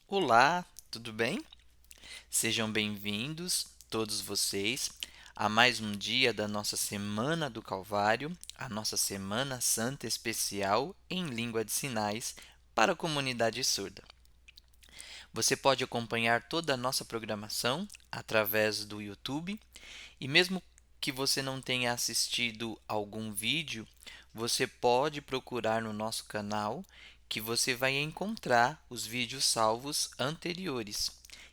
Olá, tudo bem? Sejam bem-vindos, todos vocês, a mais um dia da nossa Semana do Calvário, a nossa Semana Santa Especial em Língua de Sinais para a comunidade surda. Você pode acompanhar toda a nossa programação através do YouTube e, mesmo que você não tenha assistido algum vídeo, você pode procurar no nosso canal que você vai encontrar os vídeos salvos anteriores.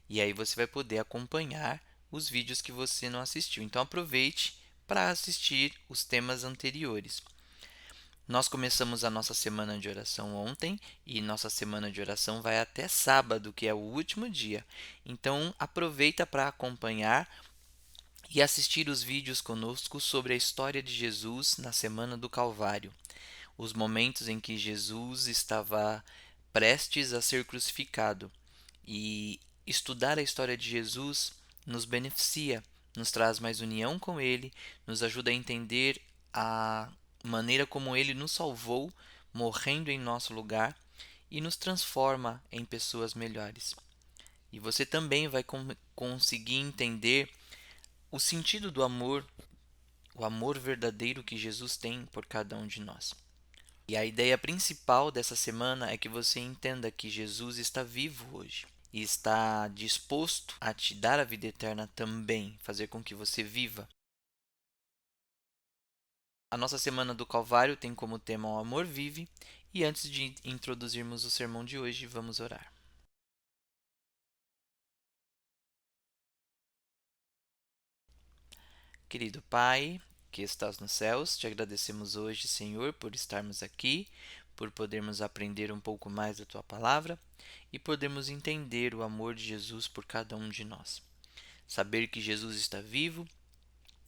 E aí você vai poder acompanhar os vídeos que você não assistiu. Então aproveite para assistir os temas anteriores. Nós começamos a nossa semana de oração ontem e nossa semana de oração vai até sábado, que é o último dia. Então aproveita para acompanhar e assistir os vídeos conosco sobre a história de Jesus na Semana do Calvário, os momentos em que Jesus estava prestes a ser crucificado. E estudar a história de Jesus nos beneficia, nos traz mais união com Ele, nos ajuda a entender a maneira como Ele nos salvou, morrendo em nosso lugar, e nos transforma em pessoas melhores. E você também vai conseguir entender o sentido do amor, o amor verdadeiro que Jesus tem por cada um de nós. E a ideia principal dessa semana é que você entenda que Jesus está vivo hoje e está disposto a te dar a vida eterna também, fazer com que você viva. A nossa semana do Calvário tem como tema o amor vive, e antes de introduzirmos o sermão de hoje, vamos orar. Querido Pai, que estás nos céus, te agradecemos hoje, Senhor, por estarmos aqui, por podermos aprender um pouco mais da tua palavra e podermos entender o amor de Jesus por cada um de nós. Saber que Jesus está vivo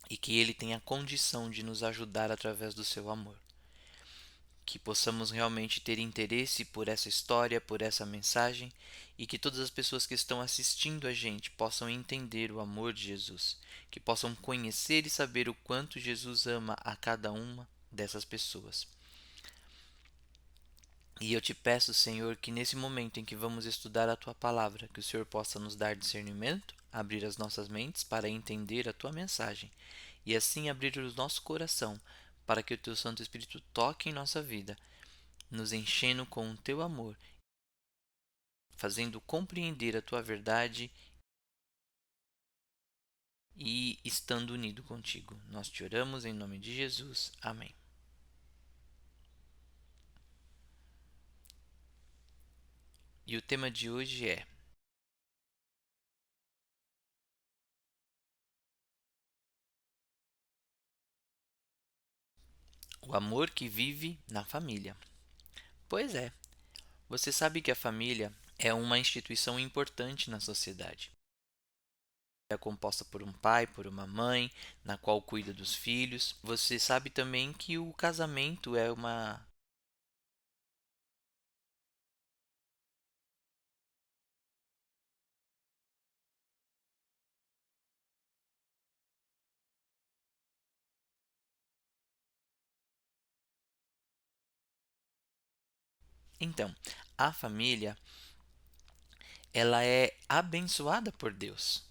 e que ele tem a condição de nos ajudar através do seu amor. Que possamos realmente ter interesse por essa história, por essa mensagem, e que todas as pessoas que estão assistindo a gente possam entender o amor de Jesus, que possam conhecer e saber o quanto Jesus ama a cada uma dessas pessoas. E eu te peço, Senhor, que nesse momento em que vamos estudar a tua palavra, que o Senhor possa nos dar discernimento, abrir as nossas mentes para entender a tua mensagem e assim abrir o nosso coração para que o teu Santo Espírito toque em nossa vida, nos enchendo com o teu amor, fazendo compreender a tua verdade e estando unido contigo. Nós te oramos em nome de Jesus. Amém. E o tema de hoje é o amor que vive na família. Pois é, você sabe que a família é uma instituição importante na sociedade. É composta por um pai, por uma mãe, na qual cuida dos filhos. Você sabe também que o casamento é uma. Então, a família, ela é abençoada por Deus.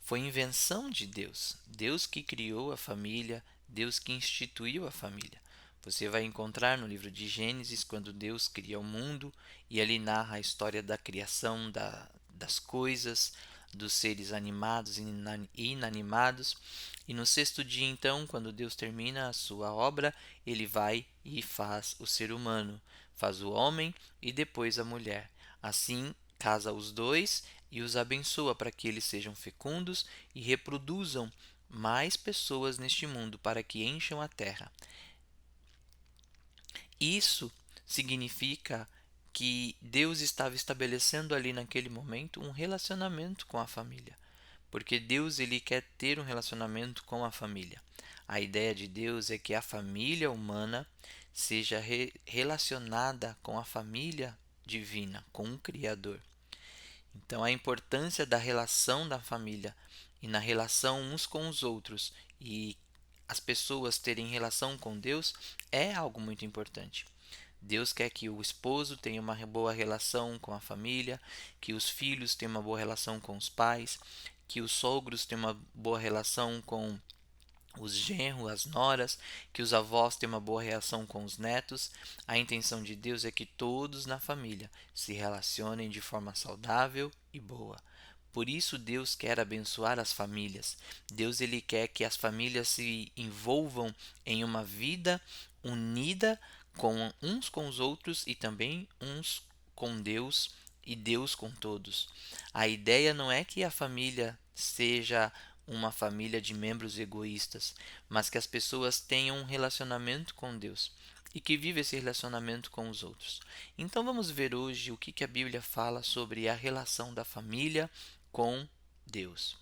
Foi invenção de Deus. Deus que criou a família, Deus que instituiu a família. Você vai encontrar no livro de Gênesis, quando Deus cria o mundo, e ali narra a história da criação das coisas, dos seres animados e inanimados. E no sexto dia, então, quando Deus termina a sua obra, ele vai e faz o ser humano, faz o homem e depois a mulher. Assim, casa os dois e os abençoa para que eles sejam fecundos e reproduzam mais pessoas neste mundo para que encham a terra. Isso significa que Deus estava estabelecendo ali naquele momento um relacionamento com a família, porque Deus ele quer ter um relacionamento com a família. A ideia de Deus é que a família humana seja relacionada com a família divina, com o Criador. Então, a importância da relação da família e na relação uns com os outros e as pessoas terem relação com Deus é algo muito importante. Deus quer que o esposo tenha uma boa relação com a família, que os filhos tenham uma boa relação com os pais, que os sogros tenham uma boa relação com os genros, as noras, que os avós tenham uma boa relação com os netos. A intenção de Deus é que todos na família se relacionem de forma saudável e boa. Por isso Deus quer abençoar as famílias. Deus ele quer que as famílias se envolvam em uma vida unida com uns com os outros e também uns com Deus e Deus com todos. A ideia não é que a família seja uma família de membros egoístas, mas que as pessoas tenham um relacionamento com Deus e que vive esse relacionamento com os outros. Então vamos ver hoje o que a Bíblia fala sobre a relação da família com Deus.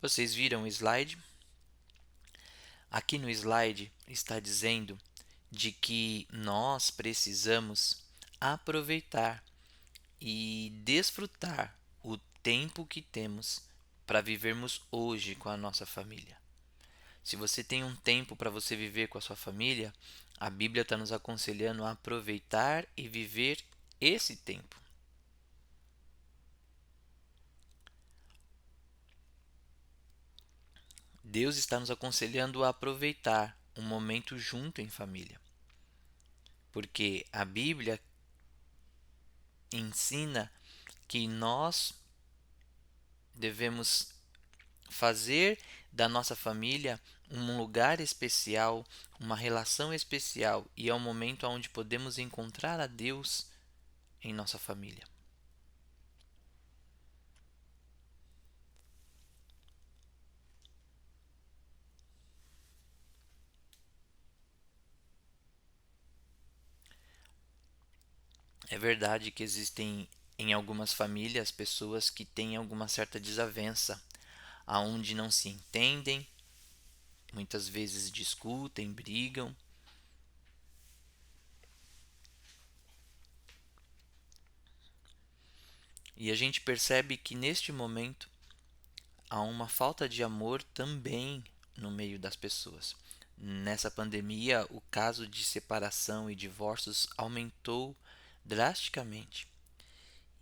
Vocês viram o slide? Aqui no slide está dizendo de que nós precisamos aproveitar e desfrutar o tempo que temos para vivermos hoje com a nossa família. Se você tem um tempo para você viver com a sua família, a Bíblia está nos aconselhando a aproveitar e viver esse tempo. Deus está nos aconselhando a aproveitar um momento junto em família, porque a Bíblia ensina que nós devemos fazer da nossa família um lugar especial, uma relação especial, e é um momento onde podemos encontrar a Deus em nossa família. É verdade que existem em algumas famílias pessoas que têm alguma certa desavença, aonde não se entendem, muitas vezes discutem, brigam. E a gente percebe que neste momento há uma falta de amor também no meio das pessoas. Nessa pandemia, o caso de separação e divórcios aumentou drasticamente.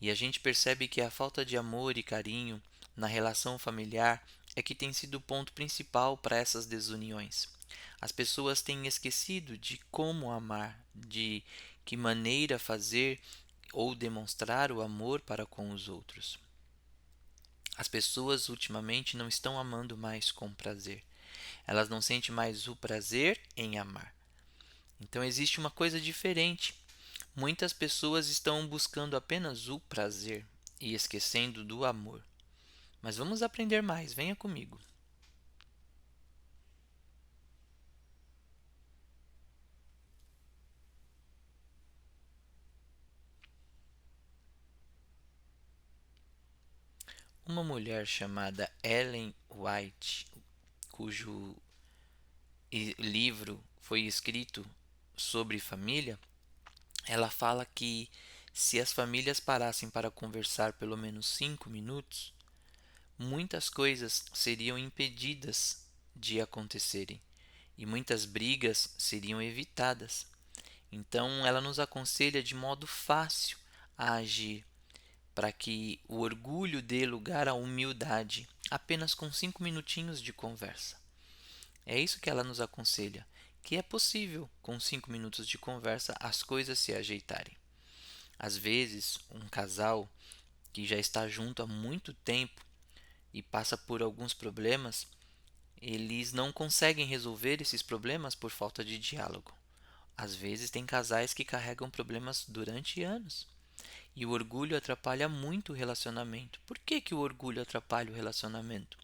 E a gente percebe que a falta de amor e carinho na relação familiar é que tem sido o ponto principal para essas desuniões. As pessoas têm esquecido de como amar, de que maneira fazer ou demonstrar o amor para com os outros. As pessoas ultimamente não estão amando mais com prazer. Elas não sentem mais o prazer em amar. Então existe uma coisa diferente. Muitas pessoas estão buscando apenas o prazer e esquecendo do amor. Mas vamos aprender mais, venha comigo. Uma mulher chamada Ellen White, cujo livro foi escrito sobre família, ela fala que se as famílias parassem para conversar pelo menos 5 minutos, muitas coisas seriam impedidas de acontecerem e muitas brigas seriam evitadas. Então, ela nos aconselha de modo fácil a agir para que o orgulho dê lugar à humildade, apenas com 5 minutinhos de conversa. É isso que ela nos aconselha, que é possível, com 5 minutos de conversa, as coisas se ajeitarem. Às vezes, um casal que já está junto há muito tempo e passa por alguns problemas, eles não conseguem resolver esses problemas por falta de diálogo. Às vezes, tem casais que carregam problemas durante anos. E o orgulho atrapalha muito o relacionamento. Por que o orgulho atrapalha o relacionamento?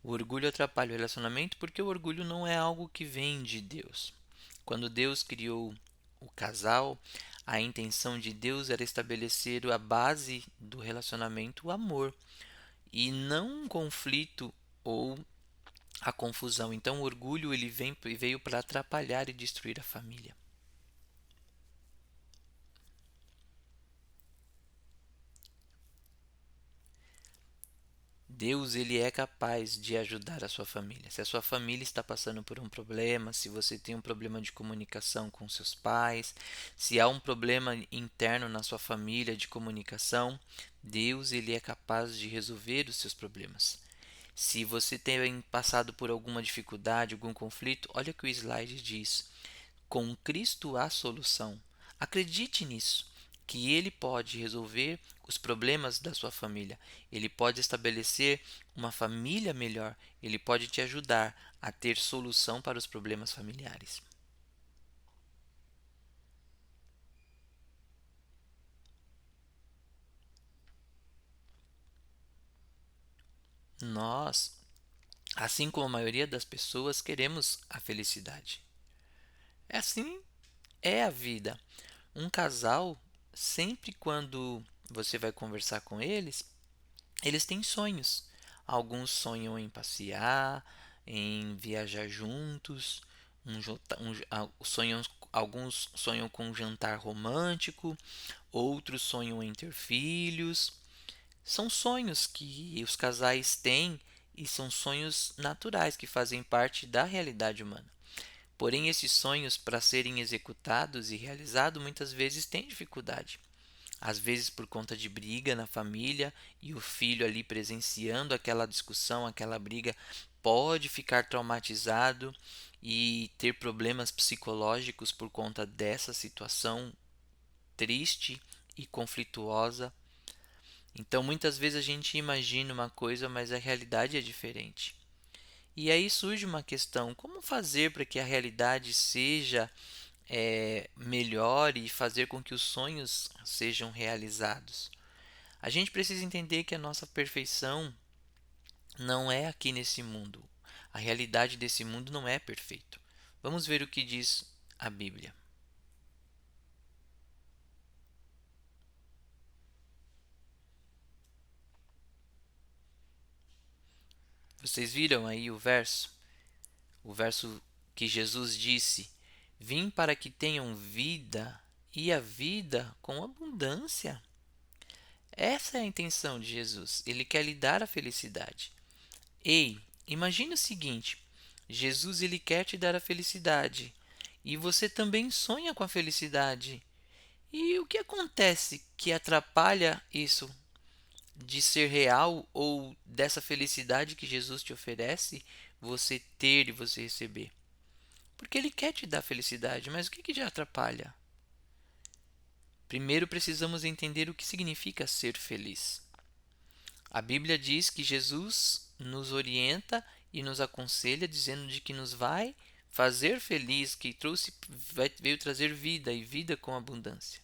O orgulho atrapalha o relacionamento porque o orgulho não é algo que vem de Deus. Quando Deus criou o casal, a intenção de Deus era estabelecer a base do relacionamento, o amor, e não um conflito ou a confusão. Então, o orgulho ele veio para atrapalhar e destruir a família. Deus, ele é capaz de ajudar a sua família. Se a sua família está passando por um problema, se você tem um problema de comunicação com seus pais, se há um problema interno na sua família de comunicação, Deus, ele é capaz de resolver os seus problemas. Se você tem passado por alguma dificuldade, algum conflito, olha o que o slide diz. Com Cristo há solução. Acredite nisso, que Ele pode resolver os problemas da sua família. Ele pode estabelecer uma família melhor. Ele pode te ajudar a ter solução para os problemas familiares. Nós, assim como a maioria das pessoas, queremos a felicidade. Assim é a vida. Um casal, sempre quando você vai conversar com eles, eles têm sonhos. Alguns sonham em passear, em viajar juntos, alguns sonham com um jantar romântico, outros sonham em ter filhos. São sonhos que os casais têm e são sonhos naturais que fazem parte da realidade humana. Porém, esses sonhos, para serem executados e realizados, muitas vezes têm dificuldade. Às vezes por conta de briga na família e o filho ali presenciando aquela discussão, aquela briga, pode ficar traumatizado e ter problemas psicológicos por conta dessa situação triste e conflituosa. Então, muitas vezes a gente imagina uma coisa, mas a realidade é diferente. E aí surge uma questão: como fazer para que a realidade seja melhor e fazer com que os sonhos sejam realizados? A gente precisa entender que a nossa perfeição não é aqui nesse mundo. A realidade desse mundo não é perfeito. Vamos ver o que diz a Bíblia. Vocês viram aí o verso? O verso que Jesus disse: Vim para que tenham vida e a vida com abundância. Essa é a intenção de Jesus. Ele quer lhe dar a felicidade. Ei, imagine o seguinte: Jesus, ele quer te dar a felicidade e você também sonha com a felicidade. E o que acontece que atrapalha isso de ser real ou dessa felicidade que Jesus te oferece, você ter e você receber? Porque ele quer te dar felicidade, mas o que te atrapalha? Primeiro precisamos entender o que significa ser feliz. A Bíblia diz que Jesus nos orienta e nos aconselha dizendo de que nos vai fazer feliz, que veio trazer vida e vida com abundância.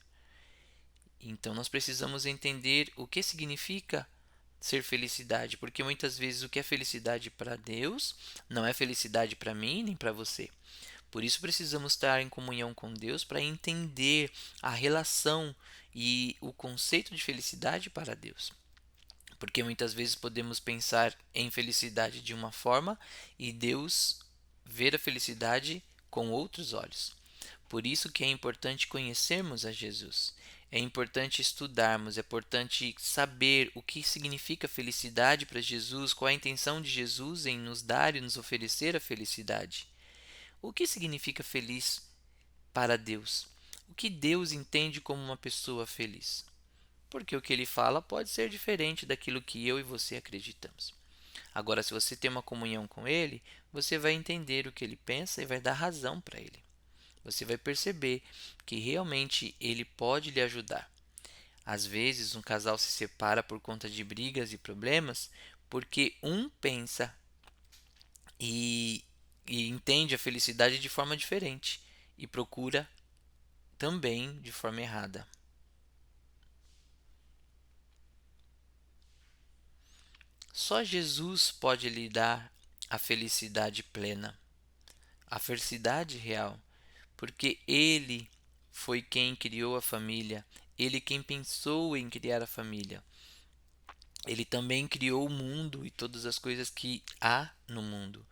Então nós precisamos entender o que significa ser felicidade, porque muitas vezes o que é felicidade para Deus não é felicidade para mim nem para você. Por isso precisamos estar em comunhão com Deus para entender a relação e o conceito de felicidade para Deus. Porque muitas vezes podemos pensar em felicidade de uma forma e Deus ver a felicidade com outros olhos. Por isso que é importante conhecermos a Jesus. É importante estudarmos, é importante saber o que significa felicidade para Jesus, qual a intenção de Jesus em nos dar e nos oferecer a felicidade. O que significa feliz para Deus? O que Deus entende como uma pessoa feliz? Porque o que ele fala pode ser diferente daquilo que eu e você acreditamos. Agora, se você tem uma comunhão com ele, você vai entender o que ele pensa e vai dar razão para ele. Você vai perceber que realmente ele pode lhe ajudar. Às vezes, um casal se separa por conta de brigas e problemas porque um pensa e, e entende a felicidade de forma diferente e procura também de forma errada. Só Jesus pode lhe dar a felicidade plena, a felicidade real, porque Ele foi quem criou a família, Ele quem pensou em criar a família. Ele também criou o mundo e todas as coisas que há no mundo.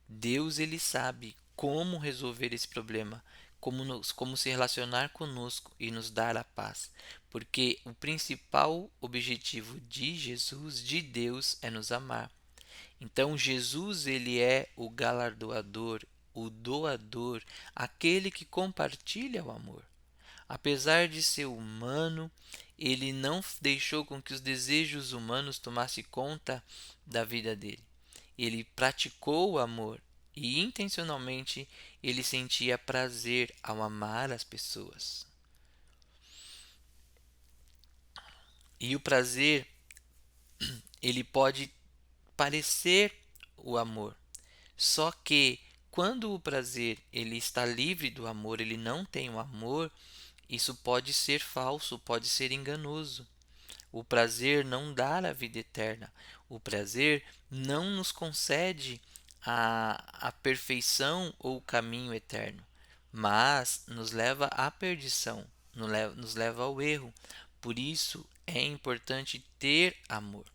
Deus, ele sabe como resolver esse problema, como se relacionar conosco e nos dar a paz, porque o principal objetivo de Jesus, de Deus, é nos amar. Então Jesus, ele é o galardoador, o doador, aquele que compartilha o amor. Apesar de ser humano, ele não deixou com que os desejos humanos tomassem conta da vida dele. Ele praticou o amor e intencionalmente ele sentia prazer ao amar as pessoas. E o prazer, ele pode parecer o amor, só que quando o prazer ele está livre do amor, ele não tem o amor, isso pode ser falso, pode ser enganoso. O prazer não dá a vida eterna. O prazer não nos concede a perfeição ou o caminho eterno, mas nos leva à perdição, nos leva ao erro. Por isso é importante ter amor.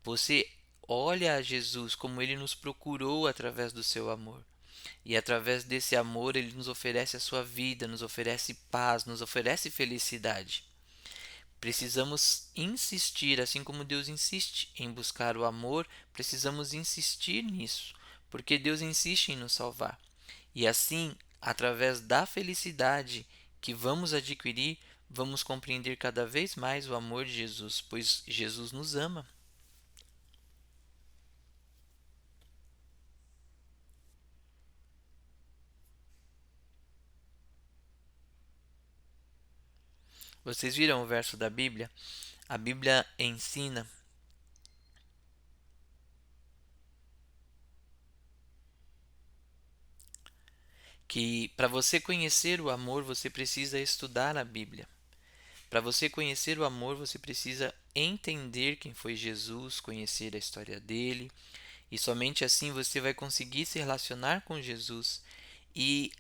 Você olha a Jesus como ele nos procurou através do seu amor. E através desse amor, ele nos oferece a sua vida, nos oferece paz, nos oferece felicidade. Precisamos insistir, assim como Deus insiste em buscar o amor, precisamos insistir nisso, porque Deus insiste em nos salvar. E assim, através da felicidade que vamos adquirir, vamos compreender cada vez mais o amor de Jesus, pois Jesus nos ama. Vocês viram o verso da Bíblia? A Bíblia ensina que para você conhecer o amor, você precisa estudar a Bíblia. Para você conhecer o amor, você precisa entender quem foi Jesus, conhecer a história dele, e somente assim você vai conseguir se relacionar com Jesus e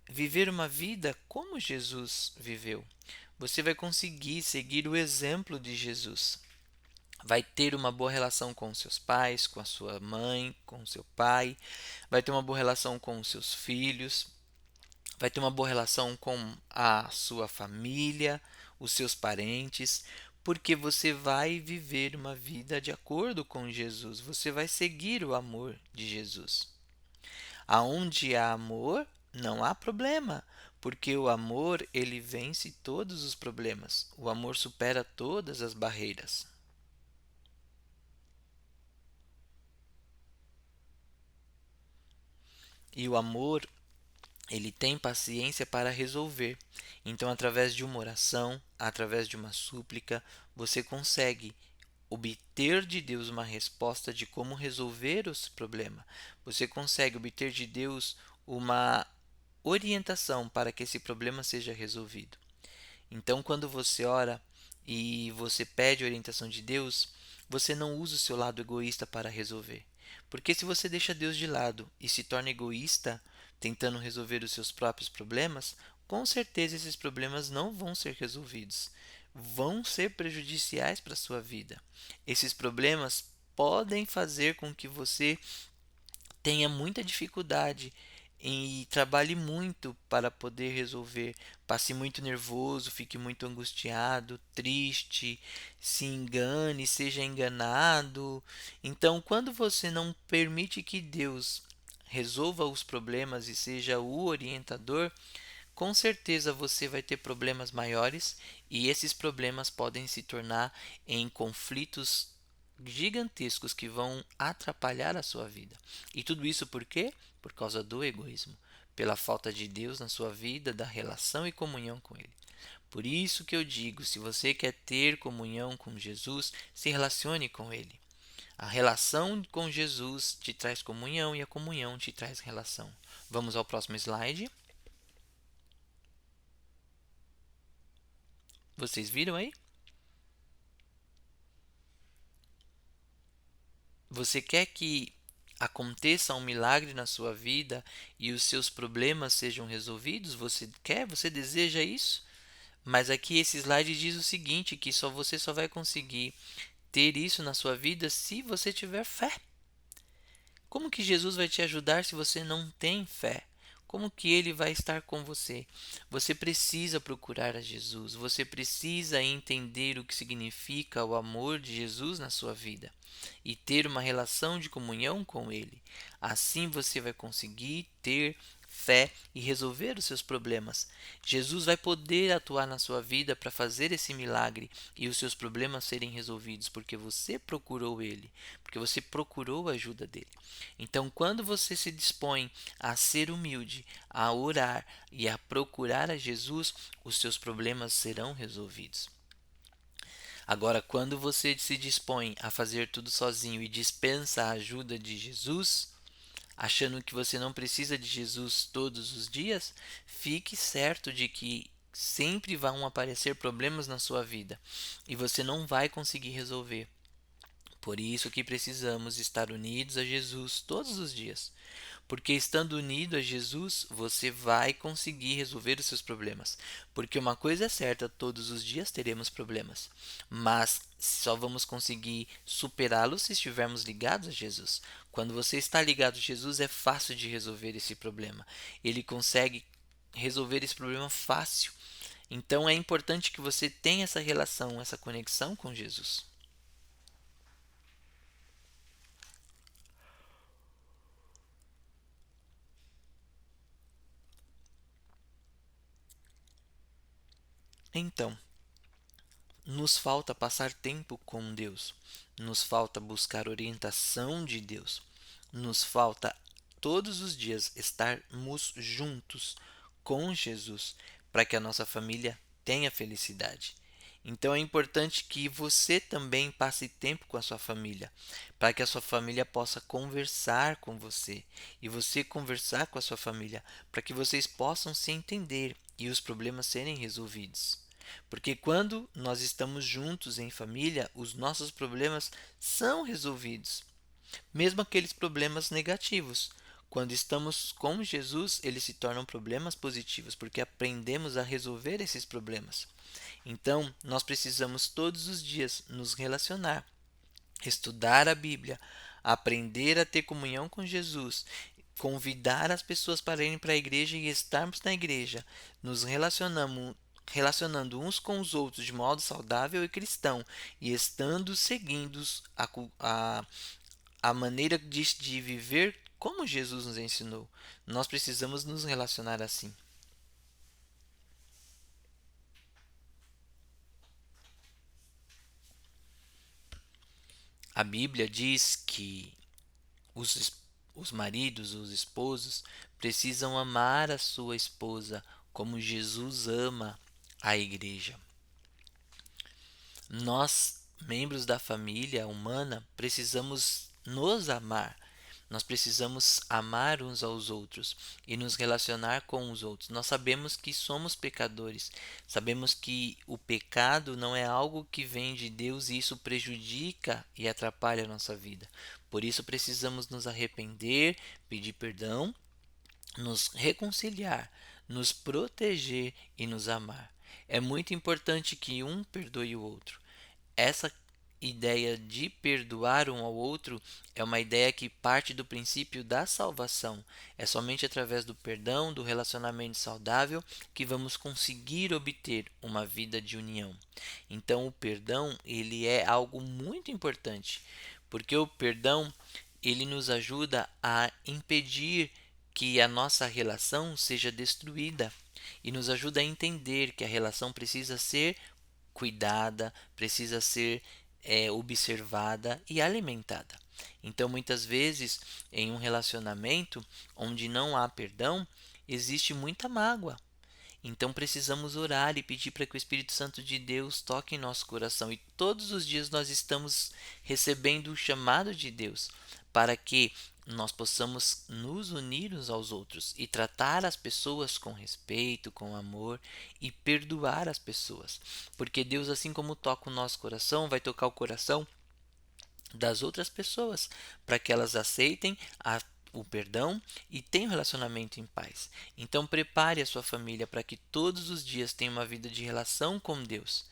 viver uma vida como Jesus viveu. Você vai conseguir seguir o exemplo de Jesus. Vai ter uma boa relação com seus pais, com a sua mãe, com o seu pai, vai ter uma boa relação com os seus filhos, vai ter uma boa relação com a sua família, os seus parentes, porque você vai viver uma vida de acordo com Jesus, você vai seguir o amor de Jesus. Aonde há amor, não há problema, porque o amor ele vence todos os problemas. O amor supera todas as barreiras. E o amor ele tem paciência para resolver. Então, através de uma oração, através de uma súplica, você consegue obter de Deus uma resposta de como resolver esse problema. Você consegue obter de Deus uma orientação para que esse problema seja resolvido. Então, quando você ora e você pede a orientação de Deus, você não usa o seu lado egoísta para resolver. Porque se você deixa Deus de lado e se torna egoísta, tentando resolver os seus próprios problemas, com certeza esses problemas não vão ser resolvidos. Vão ser prejudiciais para a sua vida. Esses problemas podem fazer com que você tenha muita dificuldade e trabalhe muito para poder resolver. Passe muito nervoso, fique muito angustiado, triste, se engane, seja enganado. Então, quando você não permite que Deus resolva os problemas e seja o orientador, com certeza você vai ter problemas maiores e esses problemas podem se tornar em conflitos gigantescos que vão atrapalhar a sua vida. E tudo isso por quê? Por causa do egoísmo, pela falta de Deus na sua vida, da relação e comunhão com Ele. Por isso que eu digo, se você quer ter comunhão com Jesus, se relacione com Ele. A relação com Jesus te traz comunhão e a comunhão te traz relação. Vamos ao próximo slide. Vocês viram aí? Você quer que aconteça um milagre na sua vida e os seus problemas sejam resolvidos? Você quer? Você deseja isso? Mas aqui esse slide diz o seguinte, que você só vai conseguir ter isso na sua vida se você tiver fé. Como que Jesus vai te ajudar se você não tem fé? como que ele vai estar com você? Você precisa procurar a Jesus, você precisa entender o que significa o amor de Jesus na sua vida e ter uma relação de comunhão com ele. Assim você vai conseguir ter fé e resolver os seus problemas. Jesus vai poder atuar na sua vida para fazer esse milagre e os seus problemas serem resolvidos, porque você procurou ele, porque você procurou a ajuda dele. Então, quando você se dispõe a ser humilde, a orar e a procurar a Jesus, os seus problemas serão resolvidos. Agora, quando você se dispõe a fazer tudo sozinho e dispensa a ajuda de Jesus, achando que você não precisa de Jesus todos os dias, fique certo de que sempre vão aparecer problemas na sua vida e você não vai conseguir resolver. Por isso que precisamos estar unidos a Jesus todos os dias. Porque estando unido a Jesus, você vai conseguir resolver os seus problemas. Porque uma coisa é certa, todos os dias teremos problemas, mas só vamos conseguir superá-los se estivermos ligados a Jesus. Quando você está ligado a Jesus, é fácil de resolver esse problema. Ele consegue resolver esse problema fácil. Então é importante que você tenha essa relação, essa conexão com Jesus. Então, nos falta passar tempo com Deus, nos falta buscar orientação de Deus, nos falta todos os dias estarmos juntos com Jesus para que a nossa família tenha felicidade. Então é importante que você também passe tempo com a sua família, para que a sua família possa conversar com você e você conversar com a sua família, para que vocês possam se entender e os problemas serem resolvidos. Porque quando nós estamos juntos em família, os nossos problemas são resolvidos, mesmo aqueles problemas negativos. Quando estamos com Jesus, eles se tornam problemas positivos, porque aprendemos a resolver esses problemas. Então, nós precisamos todos os dias nos relacionar, estudar a Bíblia, aprender a ter comunhão com Jesus, convidar as pessoas para irem para a igreja e estarmos na igreja, nos relacionando uns com os outros de modo saudável e cristão e estando seguindo a maneira de viver como Jesus nos ensinou. Nós precisamos nos relacionar assim. A Bíblia diz que os, os maridos, os esposos, precisam amar a sua esposa como Jesus ama a igreja. Nós, membros da família humana, precisamos nos amar. Nós precisamos amar uns aos outros e nos relacionar com os outros. Nós sabemos que somos pecadores, sabemos que o pecado não é algo que vem de Deus e isso prejudica e atrapalha a nossa vida. Por isso precisamos nos arrepender, pedir perdão, nos reconciliar, nos proteger e nos amar. É muito importante que um perdoe o outro. Essa ideia de perdoar um ao outro é uma ideia que parte do princípio da salvação. É somente através do perdão, do relacionamento saudável, que vamos conseguir obter uma vida de união. Então, o perdão, ele é algo muito importante, porque o perdão, ele nos ajuda a impedir que a nossa relação seja destruída e nos ajuda a entender que a relação precisa ser cuidada, precisa ser observada e alimentada. Então, muitas vezes, em um relacionamento onde não há perdão, existe muita mágoa. Então, precisamos orar e pedir para que o Espírito Santo de Deus toque em nosso coração. E todos os dias nós estamos recebendo o chamado de Deus para que nós possamos nos unir uns aos outros e tratar as pessoas com respeito, com amor e perdoar as pessoas. Porque Deus, assim como toca o nosso coração, vai tocar o coração das outras pessoas para que elas aceitem o perdão e tenham um relacionamento em paz. Então prepare a sua família para que todos os dias tenha uma vida de relação com Deus,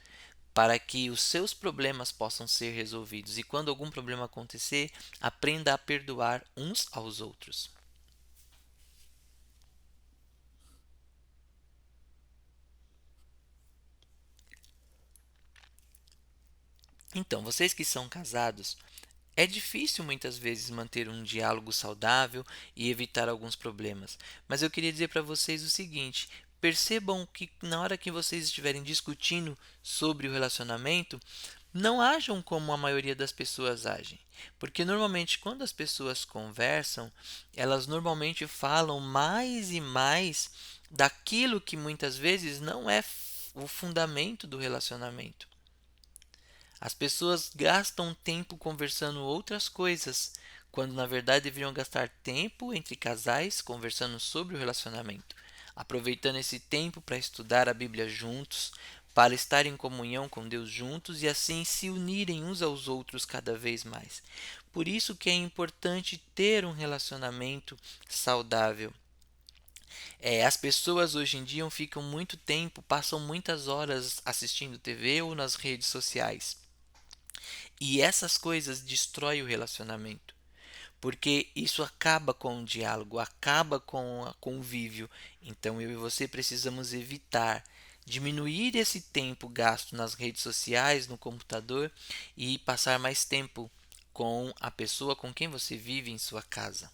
para que os seus problemas possam ser resolvidos e quando algum problema acontecer, aprenda a perdoar uns aos outros. Então, vocês que são casados, é difícil muitas vezes manter um diálogo saudável e evitar alguns problemas. Mas eu queria dizer para vocês o seguinte: percebam que na hora que vocês estiverem discutindo sobre o relacionamento, não ajam como a maioria das pessoas agem. Porque normalmente quando as pessoas conversam, elas normalmente falam mais e mais daquilo que muitas vezes não é o fundamento do relacionamento. As pessoas gastam tempo conversando outras coisas, quando na verdade deveriam gastar tempo entre casais conversando sobre o relacionamento, aproveitando esse tempo para estudar a Bíblia juntos, para estar em comunhão com Deus juntos e assim se unirem uns aos outros cada vez mais. Por isso que é importante ter um relacionamento saudável. As pessoas hoje em dia ficam muito tempo, passam muitas horas assistindo TV ou nas redes sociais. E essas coisas destroem o relacionamento, porque isso acaba com o diálogo, acaba com o convívio. Então eu e você precisamos evitar, diminuir esse tempo gasto nas redes sociais, no computador e passar mais tempo com a pessoa com quem você vive em sua casa.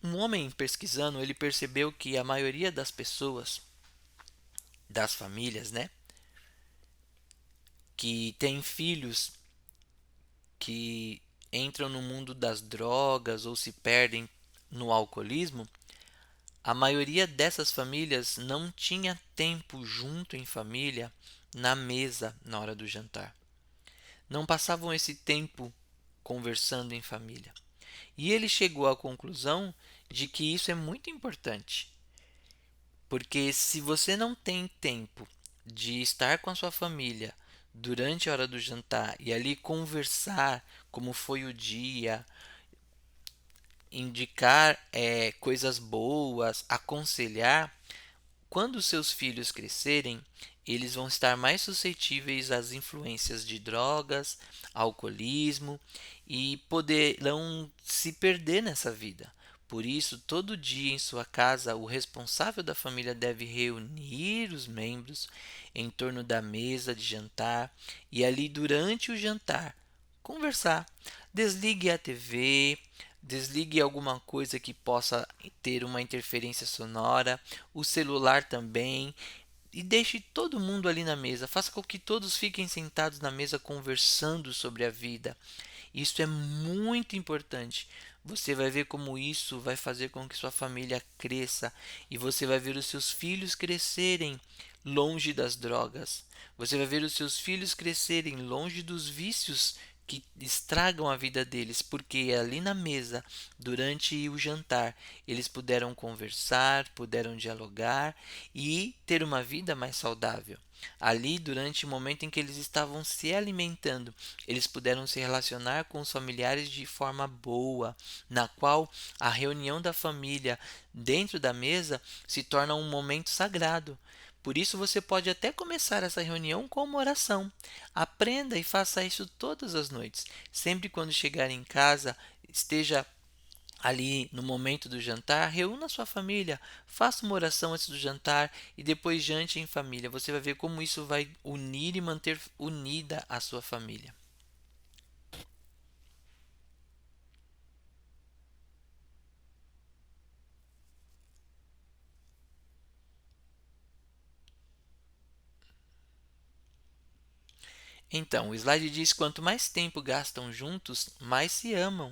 Um homem pesquisando, ele percebeu que a maioria das pessoas, das famílias, né, que têm filhos que entram no mundo das drogas ou se perdem no alcoolismo, a maioria dessas famílias não tinha tempo junto em família na mesa na hora do jantar. Não passavam esse tempo conversando em família. E ele chegou à conclusão de que isso é muito importante, porque se você não tem tempo de estar com a sua família durante a hora do jantar e ali conversar como foi o dia, indicar coisas boas, aconselhar, quando os seus filhos crescerem, eles vão estar mais suscetíveis às influências de drogas, alcoolismo e poderão se perder nessa vida. Por isso, todo dia em sua casa, o responsável da família deve reunir os membros em torno da mesa de jantar e ali durante o jantar conversar. Desligue a TV, desligue alguma coisa que possa ter uma interferência sonora, o celular também, e deixe todo mundo ali na mesa. Faça com que todos fiquem sentados na mesa conversando sobre a vida. Isso é muito importante. Você vai ver como isso vai fazer com que sua família cresça e você vai ver os seus filhos crescerem longe das drogas. Você vai ver os seus filhos crescerem longe dos vícios que estragam a vida deles, porque ali na mesa, durante o jantar, eles puderam conversar, puderam dialogar e ter uma vida mais saudável. Ali, durante o momento em que eles estavam se alimentando, eles puderam se relacionar com os familiares de forma boa, na qual a reunião da família dentro da mesa se torna um momento sagrado. Por isso, você pode até começar essa reunião com uma oração. Aprenda e faça isso todas as noites. Sempre quando chegar em casa, esteja ali no momento do jantar, reúna sua família, faça uma oração antes do jantar e depois jante em família. Você vai ver como isso vai unir e manter unida a sua família. Então, o slide diz: quanto mais tempo gastam juntos, mais se amam.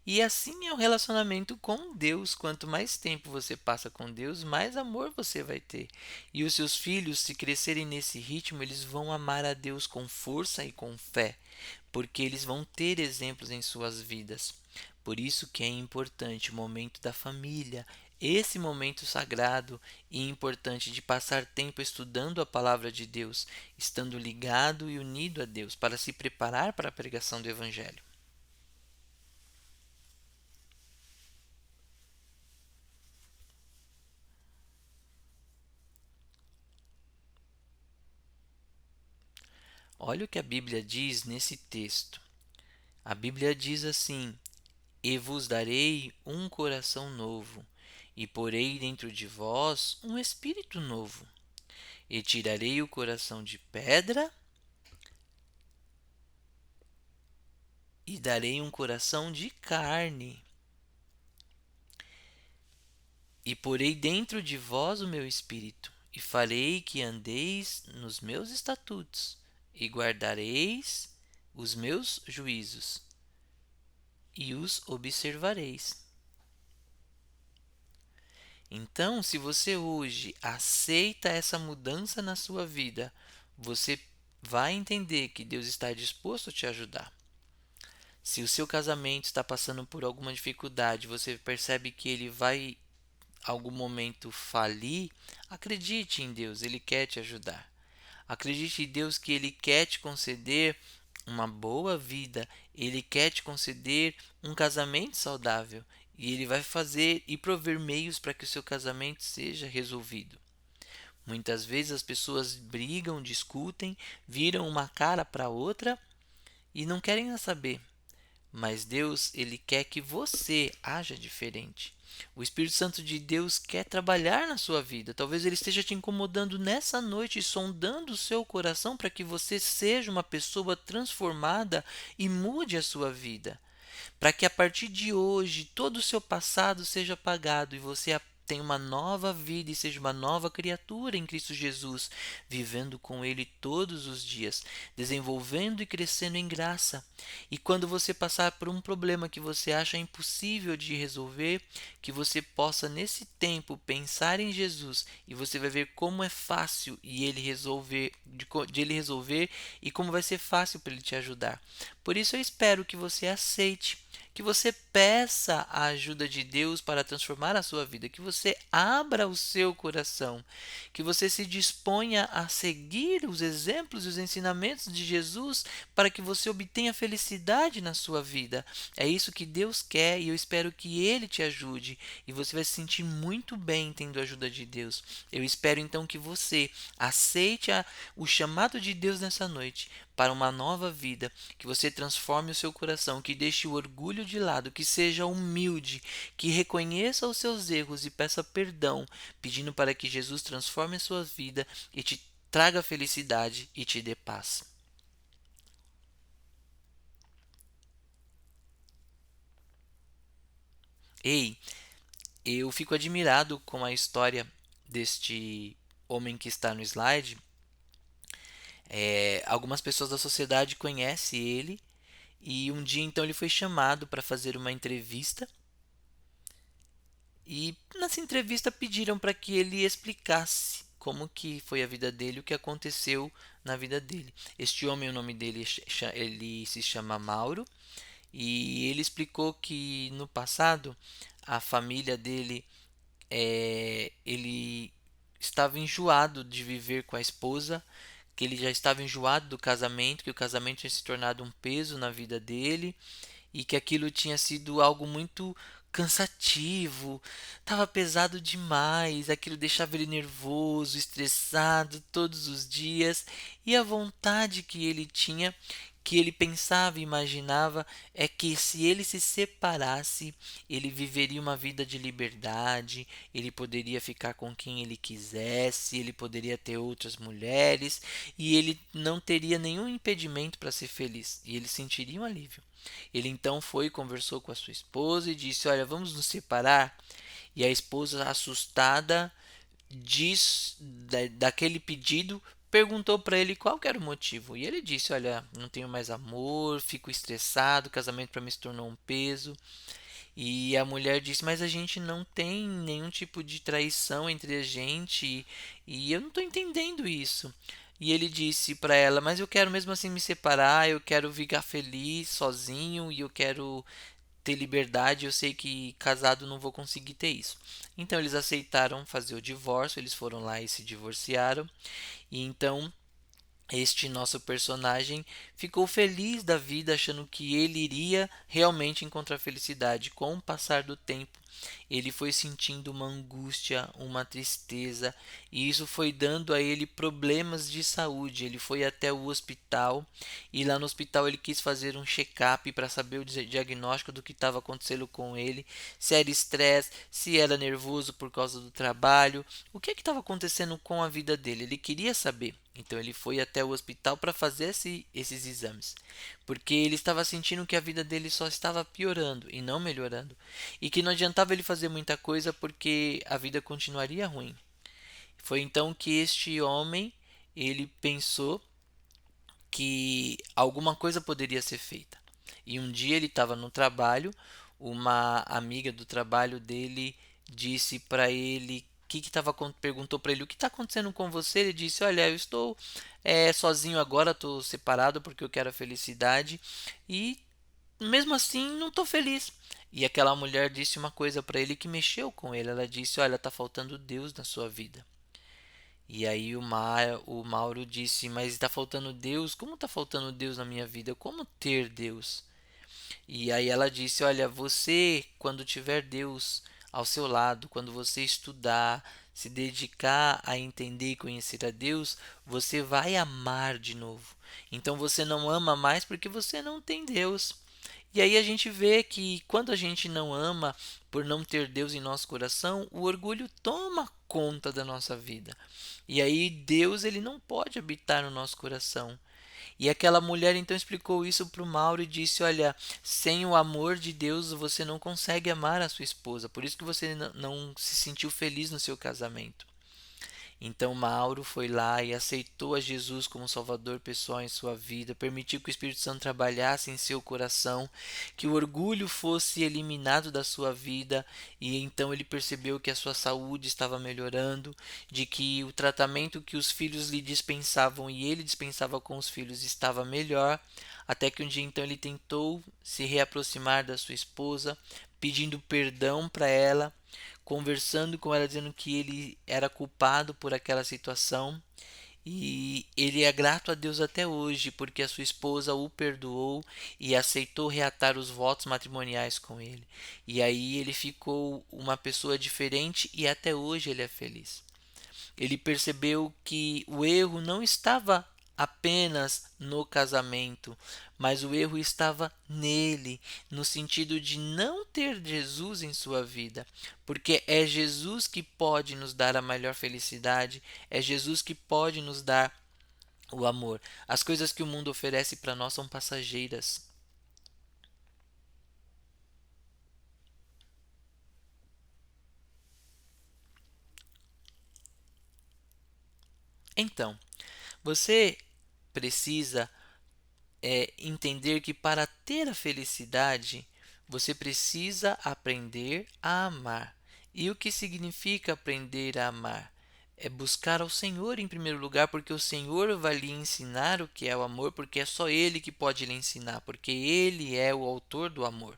E assim é o relacionamento com Deus. Quanto mais tempo você passa com Deus, mais amor você vai ter. E os seus filhos, se crescerem nesse ritmo, eles vão amar a Deus com força e com fé, porque eles vão ter exemplos em suas vidas. Por isso que é importante o momento da família, esse momento sagrado e importante de passar tempo estudando a palavra de Deus, estando ligado e unido a Deus para se preparar para a pregação do evangelho. Olha o que a Bíblia diz nesse texto. A Bíblia diz assim: E vos darei um coração novo, e porei dentro de vós um espírito novo. E tirarei o coração de pedra, e darei um coração de carne. E porei dentro de vós o meu espírito, e farei que andeis nos meus estatutos, e guardareis os meus juízos, e os observareis. Então, se você hoje aceita essa mudança na sua vida, você vai entender que Deus está disposto a te ajudar. Se o seu casamento está passando por alguma dificuldade, você percebe que ele vai algum momento falir, acredite em Deus, Ele quer te ajudar. Acredite em Deus que Ele quer te conceder uma boa vida, Ele quer te conceder um casamento saudável e Ele vai fazer e prover meios para que o seu casamento seja resolvido. Muitas vezes as pessoas brigam, discutem, viram uma cara para outra e não querem saber. Mas Deus, ele quer que você haja diferente. O Espírito Santo de Deus quer trabalhar na sua vida. Talvez ele esteja te incomodando nessa noite e sondando o seu coração para que você seja uma pessoa transformada e mude a sua vida. Para que a partir de hoje todo o seu passado seja apagado e você tenha uma nova vida e seja uma nova criatura em Cristo Jesus, vivendo com Ele todos os dias, desenvolvendo e crescendo em graça. E quando você passar por um problema que você acha impossível de resolver, que você possa nesse tempo pensar em Jesus e você vai ver como é fácil e ele resolver, de ele resolver e como vai ser fácil para ele te ajudar. Por isso eu espero que você aceite, que você peça a ajuda de Deus para transformar a sua vida, que você abra o seu coração, que você se disponha a seguir os exemplos e os ensinamentos de Jesus para que você obtenha felicidade na sua vida. É isso que Deus quer e eu espero que Ele te ajude e você vai se sentir muito bem tendo a ajuda de Deus. Eu espero então que você aceite o chamado de Deus nessa noite para uma nova vida, que você transforme o seu coração, que deixe o orgulho de lado, que seja humilde, que reconheça os seus erros e peça perdão, pedindo para que Jesus transforme a sua vida e te traga felicidade e te dê paz. Ei, eu fico admirado com a história deste homem que está no slide. Algumas pessoas da sociedade conhecem ele e um dia então ele foi chamado para fazer uma entrevista e nessa entrevista pediram para que ele explicasse como que foi a vida dele, o que aconteceu na vida dele. Este homem, o nome dele, ele se chama Mauro e ele explicou que no passado a família dele, ele estava enjoado de viver com a esposa, que ele já estava enjoado do casamento, que o casamento tinha se tornado um peso na vida dele e que aquilo tinha sido algo muito cansativo, estava pesado demais, aquilo deixava ele nervoso, estressado todos os dias, e a vontade que ele tinha, que ele pensava e imaginava, é que se ele se separasse, ele viveria uma vida de liberdade, ele poderia ficar com quem ele quisesse, ele poderia ter outras mulheres e ele não teria nenhum impedimento para ser feliz, e ele sentiria um alívio. Ele então foi e conversou com a sua esposa e disse: Olha, vamos nos separar. E a esposa, assustada, daquele pedido, perguntou para ele qual que era o motivo. E ele disse: Olha, não tenho mais amor, fico estressado, o casamento para mim se tornou um peso. E a mulher disse: Mas a gente não tem nenhum tipo de traição entre a gente e eu não estou entendendo isso. E ele disse para ela: Mas eu quero mesmo assim me separar, eu quero ficar feliz sozinho e eu quero ter liberdade. Eu sei que casado não vou conseguir ter isso. Então eles aceitaram fazer o divórcio, eles foram lá e se divorciaram. E então este nosso personagem ficou feliz da vida, achando que ele iria realmente encontrar felicidade. Com o passar do tempo, ele foi sentindo uma angústia, uma tristeza, e isso foi dando a ele problemas de saúde. Ele foi até o hospital e lá no hospital ele quis fazer um check-up para saber o diagnóstico do que estava acontecendo com ele, se era estresse, se era nervoso por causa do trabalho, o que estava acontecendo com a vida dele. Ele queria saber. Então ele foi até o hospital para fazer esses exames, porque ele estava sentindo que a vida dele só estava piorando e não melhorando, e que não adiantava ele fazer muita coisa porque a vida continuaria ruim. Foi então que este homem ele pensou que alguma coisa poderia ser feita. E um dia ele estava no trabalho, uma amiga do trabalho dele disse para ele que estava perguntou para ele o que está acontecendo com você. Ele disse: Olha, eu estou sozinho agora, estou separado porque eu quero a felicidade e mesmo assim não estou feliz. E aquela mulher disse uma coisa para ele que mexeu com ele. Ela disse: Olha, está faltando Deus na sua vida. E aí o Mauro disse: Mas está faltando Deus? Como está faltando Deus na minha vida? Como ter Deus? E aí ela disse: Olha, você, quando tiver Deus ao seu lado, quando você estudar, se dedicar a entender e conhecer a Deus, você vai amar de novo. Então você não ama mais porque você não tem Deus. E aí a gente vê que quando a gente não ama por não ter Deus em nosso coração, o orgulho toma conta da nossa vida. E aí Deus ele não pode habitar no nosso coração. E aquela mulher então explicou isso para o Mauro e disse: Olha, sem o amor de Deus você não consegue amar a sua esposa, por isso que você não se sentiu feliz no seu casamento. Então Mauro foi lá e aceitou a Jesus como Salvador pessoal em sua vida, permitiu que o Espírito Santo trabalhasse em seu coração, que o orgulho fosse eliminado da sua vida, e então ele percebeu que a sua saúde estava melhorando, de que o tratamento que os filhos lhe dispensavam e ele dispensava com os filhos estava melhor, até que um dia então ele tentou se reaproximar da sua esposa, pedindo perdão para ela, conversando com ela, dizendo que ele era culpado por aquela situação e ele é grato a Deus até hoje porque a sua esposa o perdoou e aceitou reatar os votos matrimoniais com ele. E aí ele ficou uma pessoa diferente e até hoje ele é feliz. Ele percebeu que o erro não estava apenas no casamento, mas o erro estava nele, no sentido de não ter Jesus em sua vida, porque é Jesus que pode nos dar a maior felicidade, é Jesus que pode nos dar o amor. As coisas que o mundo oferece para nós são passageiras. Então, você precisa entender que para ter a felicidade você precisa aprender a amar. E o que significa aprender a amar? É buscar ao Senhor em primeiro lugar, porque o Senhor vai lhe ensinar o que é o amor, porque é só Ele que pode lhe ensinar, porque Ele é o autor do amor.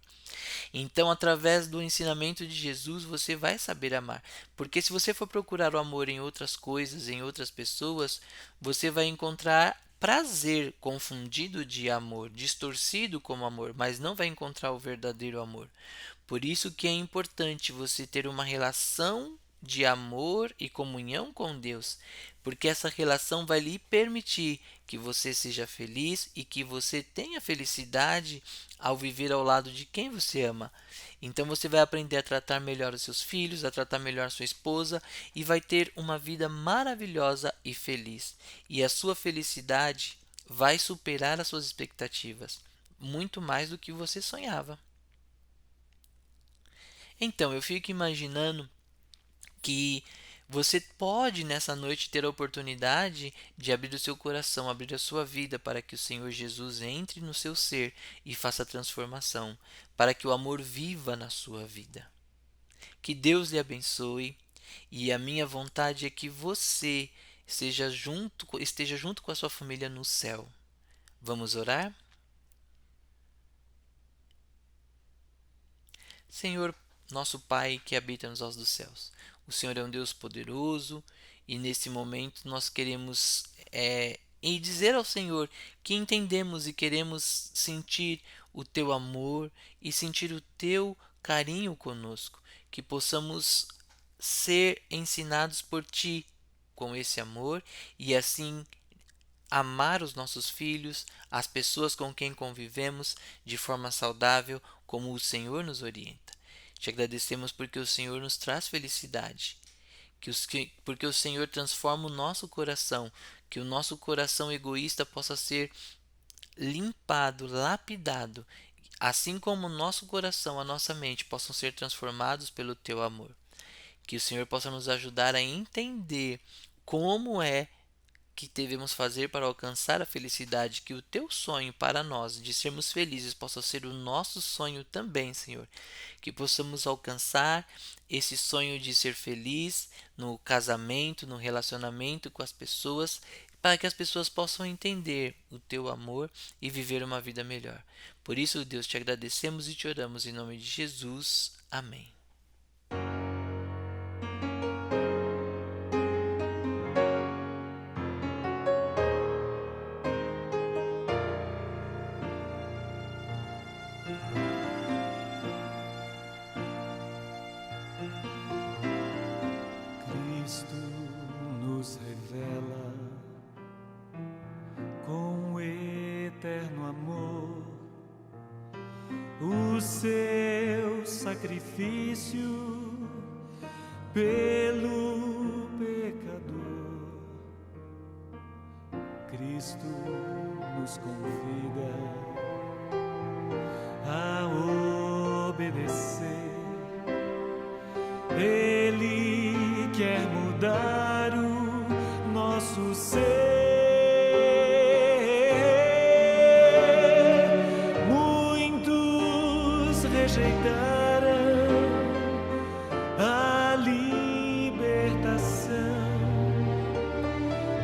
Então, através do ensinamento de Jesus, você vai saber amar. Porque se você for procurar o amor em outras coisas, em outras pessoas, você vai encontrar prazer confundido de amor, distorcido como amor, mas não vai encontrar o verdadeiro amor. Por isso que é importante você ter uma relação de amor e comunhão com Deus, porque essa relação vai lhe permitir que você seja feliz e que você tenha felicidade ao viver ao lado de quem você ama. Então você vai aprender a tratar melhor os seus filhos, a tratar melhor sua esposa e vai ter uma vida maravilhosa e feliz. E a sua felicidade vai superar as suas expectativas, muito mais do que você sonhava. Então, eu fico imaginando que você pode nessa noite ter a oportunidade de abrir o seu coração, abrir a sua vida para que o Senhor Jesus entre no seu ser e faça a transformação, para que o amor viva na sua vida. Que Deus lhe abençoe e a minha vontade é que você esteja junto com a sua família no céu. Vamos orar? Senhor, nosso Pai que habita nos altos dos céus, o Senhor é um Deus poderoso e nesse momento nós queremos e dizer ao Senhor que entendemos e queremos sentir o teu amor e sentir o teu carinho conosco, que possamos ser ensinados por ti com esse amor e assim amar os nossos filhos, as pessoas com quem convivemos de forma saudável, como o Senhor nos orienta. Te agradecemos porque o Senhor nos traz felicidade, porque o Senhor transforma o nosso coração, que o nosso coração egoísta possa ser limpado, lapidado, assim como o nosso coração, a nossa mente possam ser transformados pelo teu amor. Que o Senhor possa nos ajudar a entender como é que devemos fazer para alcançar a felicidade, que o teu sonho para nós de sermos felizes possa ser o nosso sonho também, Senhor. Que possamos alcançar esse sonho de ser feliz no casamento, no relacionamento com as pessoas, para que as pessoas possam entender o teu amor e viver uma vida melhor. Por isso, Deus, te agradecemos e te oramos em nome de Jesus. Amém. Cristo nos revela com eterno amor o seu sacrifício pelo pecador. Cristo nos convida a obedecer. Ele quer mudar o nosso ser. Muitos rejeitaram a libertação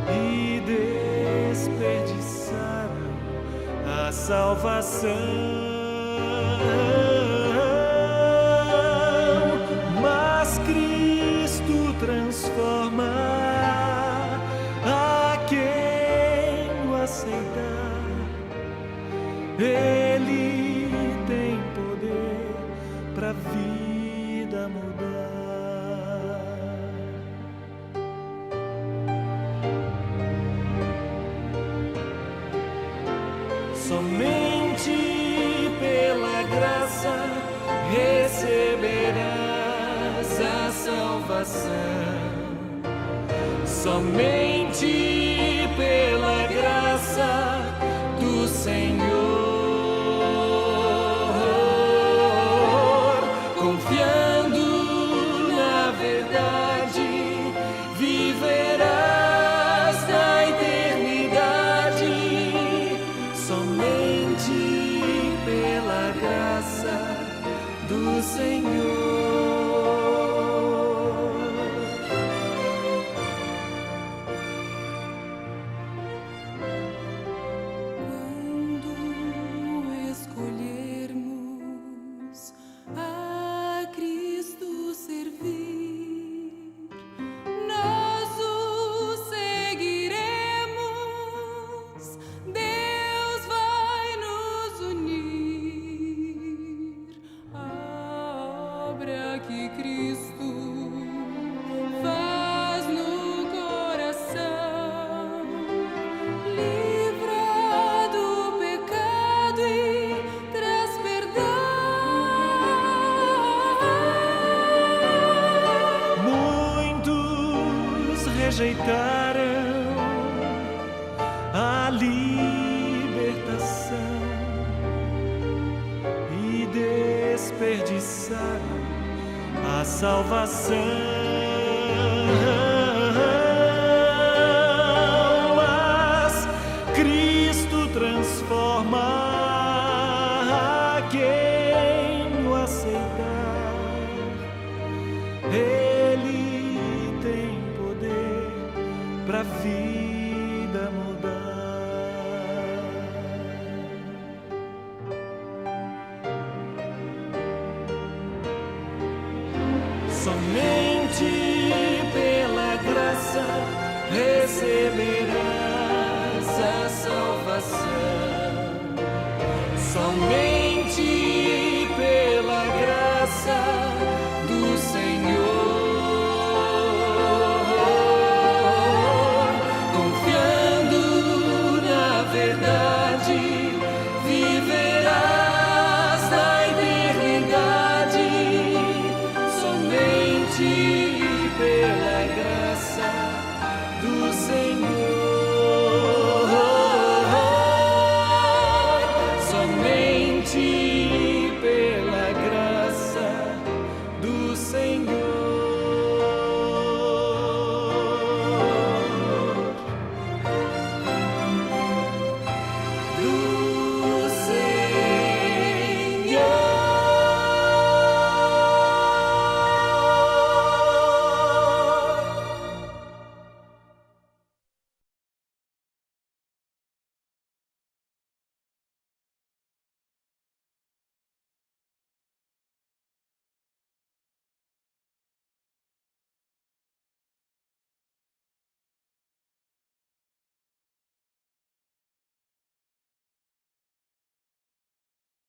e desperdiçaram a salvação. Transforma a quem o aceitar. Ele tem poder para a vida mudar. Somente pela graça receberás a salvação. Somente pela graça do Senhor, confiando na verdade, viverás na eternidade. Somente pela graça do Senhor. Que Cristo faz no coração, livra do pecado e traz perdão. Muitos rejeitaram a libertação e desperdiçaram a salvação. Mas Cristo transforma a quem o aceitar. Ele tem poder para a vida mudar. Somente pela graça receberás